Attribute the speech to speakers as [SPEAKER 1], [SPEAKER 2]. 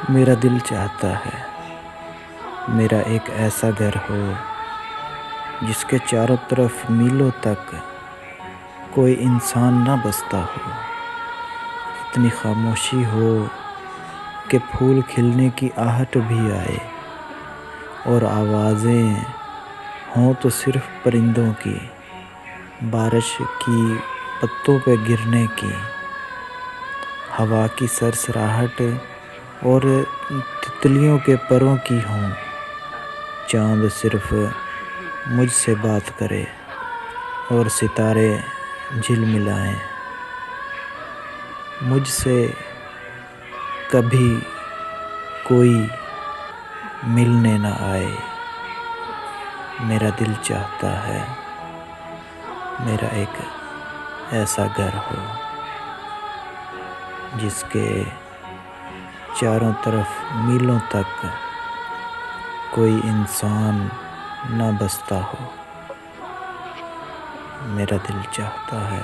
[SPEAKER 1] میرا دل چاہتا ہے میرا ایک ایسا گھر ہو جس کے چاروں طرف میلوں تک کوئی انسان نہ بستا ہو، اتنی خاموشی ہو کہ پھول کھلنے کی آہٹ بھی آئے اور آوازیں ہوں تو صرف پرندوں کی، بارش کی پتوں پہ گرنے کی، ہوا کی سرسراہٹ اور تتلیوں کے پروں کی ہوں۔ چاند صرف مجھ سے بات کرے اور ستارے جھلملائیں، مجھ سے کبھی کوئی ملنے نہ آئے۔ میرا دل چاہتا ہے میرا ایک ایسا گھر ہو جس کے چاروں طرف میلوں تک کوئی انسان نہ بستا ہو۔ میرا دل چاہتا ہے